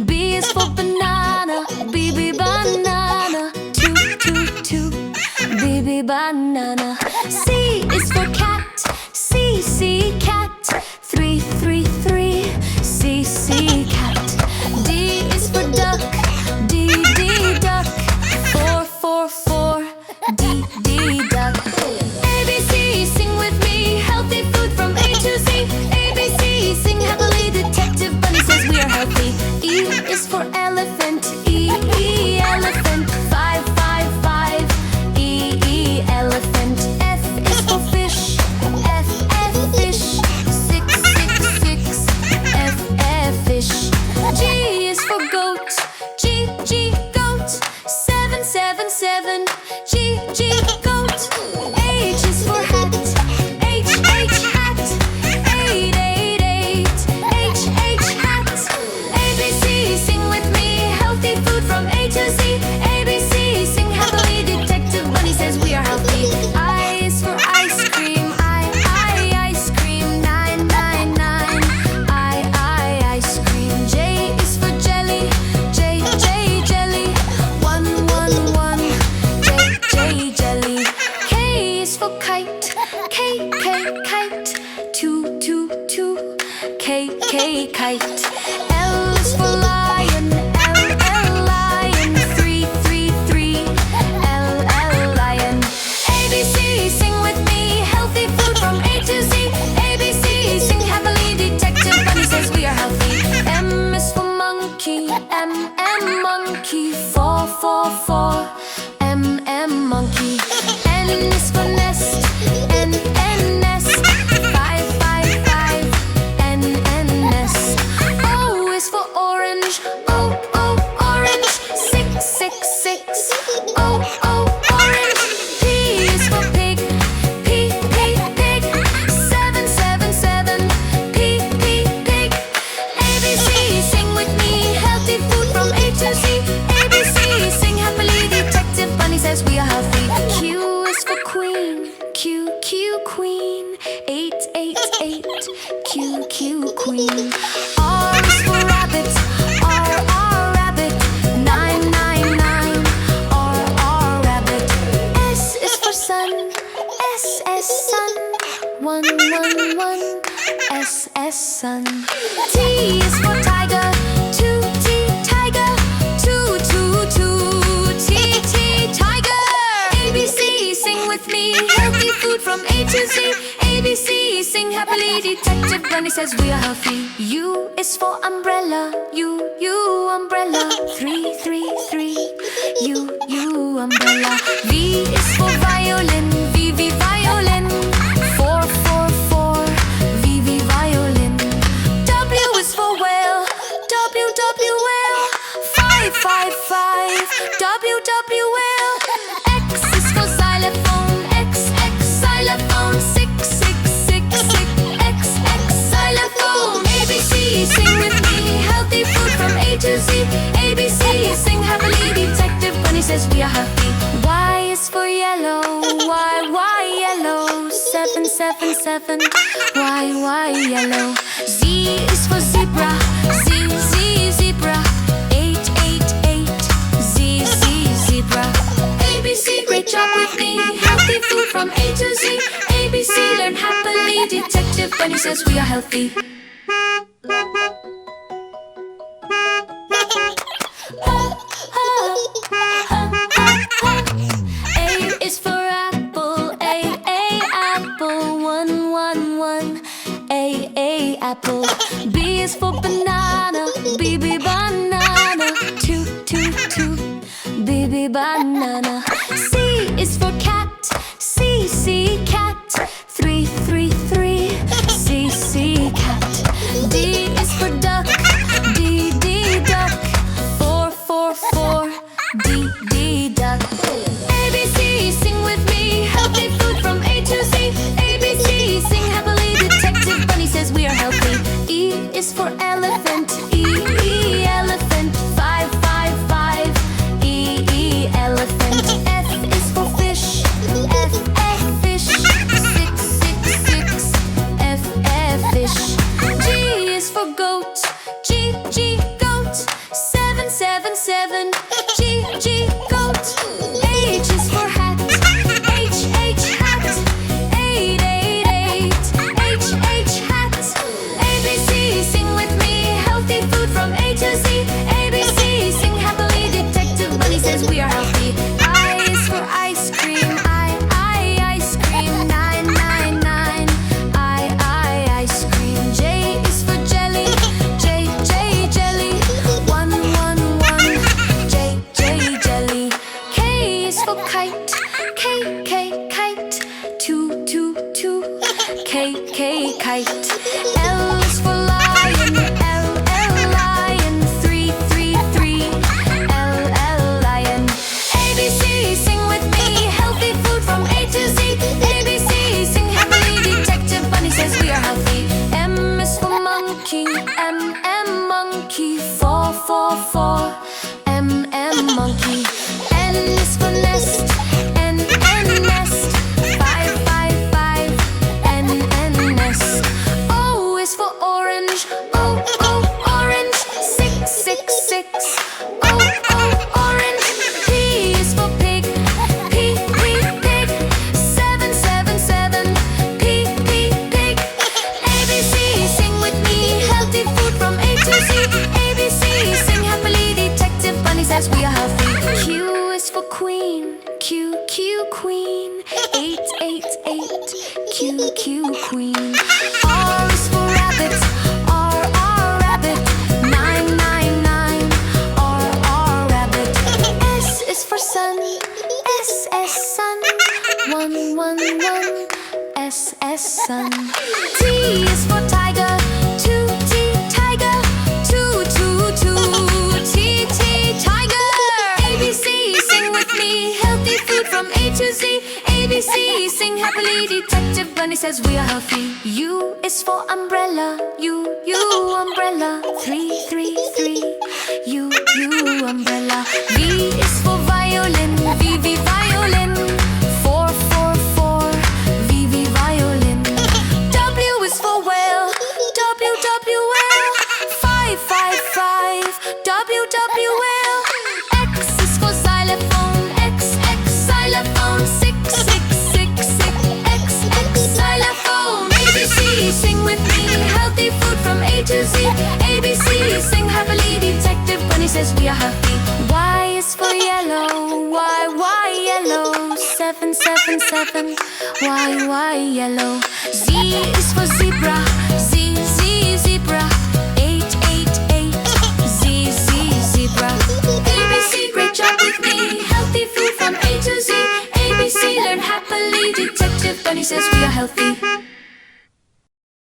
B is for banana, B, B, banana. Two, two, two, B, B, banana. C is for cat, C, C, cat. Three, three, three, C, C, cat. D is for duck, D, D, duck. Four, four, four, D, D, duck. A, B, C, sing with me. Healthy food from A to Z. A, B, C, sing happily. Detective Bunny says we are healthy. E is for elephant, E, E, elephant. Five, five, five, E, E, elephant. F is for fish, F, F, fish. Six, six, six, F, F, fish. G is for goat, G, G, goat. Seven, seven, seven, G, G, goat. H is for hat, H, H, hat. Eight, eight, eight, H, H, hat. A, B, C, sing with me. Healthy food from A to Z. A, B, C, sing happily. Detective Bunny says we are healthy. I is for ice cream, I, ice cream. Nine, nine, nine, I, ice cream. J is for jelly, J, J, jelly. One, one, one, J, J, jelly. K is for kite, K, K, kite. Two, two, two, K, K, kite. L is for lion, L, L, lion. Three, three, three, L, L, lion. A, B, C, sing with me. Healthy food from A to Z. A, B, C, sing happily. Detective Bunny says we are healthy. M is for monkey, M, M, monkey. Four, four, four, M, M, monkey. N is for nest, N, N, nest. Five, five, five, N, N, nest. O is for orange, O, O, orange. Six, six, six, O, O, orange. P is for pig, P, P, pig. Seven, seven, seven, P, P, pig. A, B, C, sing with me. Healthy food from A to Z. A, B, C, sing happily. Detective Bunny says we are healthy. Q is for queen, Q, Q, queen. Eight, eight, eight, Q, Q, queen. R is for rabbit, R, R, rabbit. Nine, nine, nine, R, R, rabbit. S is for sun, S, S, sun. One, one, one, S, S, sun. T is for tiger, two, T, tiger. Two, two, two, T, T, tiger. A, B, C, sing with me. Healthy food from A to Z. A, B, C, sing happily. Detective Bunny says we are healthy. U is for umbrella, U, umbrella. Three, three, three, U, umbrella. V is for violin, V, V, violin. Four, four, four, V, V, violin. W is for whale, W, W, whale. Five, five, five, W, W, whale. X is for xylophone, X, X, xylophone. Six, six, six, six, X, X, xylophone. A, B, C, sing with me. Healthy food from A to Z. A, B, C, sing happily. Detective Bunny says we are healthy. Y is for yellow, Y, yellow. Seven, seven, seven, Y, yellow. Z is for zebra, Z, Z, zebra. Eight, eight, eight, Z, Z, zebra. A, B, C, great job with me. Healthy food from A to Z. A, B, C, learn happily. Detective Bunny says we are healthy. A is for apple, A, apple. One, one, one, A, apple. B is for banana, B, B, banana. Two, two, two, B, B, banana. C is for cat, C, C, cat. Three, three, three, C, C, cat. Q, queen. R is for rabbit, R, rabbit. 9, 9, 9, R, rabbit. S is for sun, S, sun. 1, 1, 1, S, sun. T is for tiger, 2, T, tiger. 2, 2, 2, T, tiger. ABC, sing with me, healthy food from A to Z. ABC, sing happily, Detective Bunny says we are healthy. U is for umbrella, U, umbrella. 3, 3, 3, U, umbrella. V is for violin, V, violin. 4, 4, 4, V, violin. W is for whale, W, whale. 5, 5, 5, W, whale. X is for xylophone, X, xylophone. 6, 6, 6, 6, X, xylophone. ABC, sing with me, healthy food from A to Z. ABC, sing happily, Detective Bunny says we are healthy. Y is for yellow, Y, yellow. 7, 7, 7, Y, yellow. Z is for zebra, Z, zebra. 8, 8, 8, Z, zebra. ABC, great job with me, healthy food from A to Z. ABC, learn happily, Detective Bunny says we are healthy.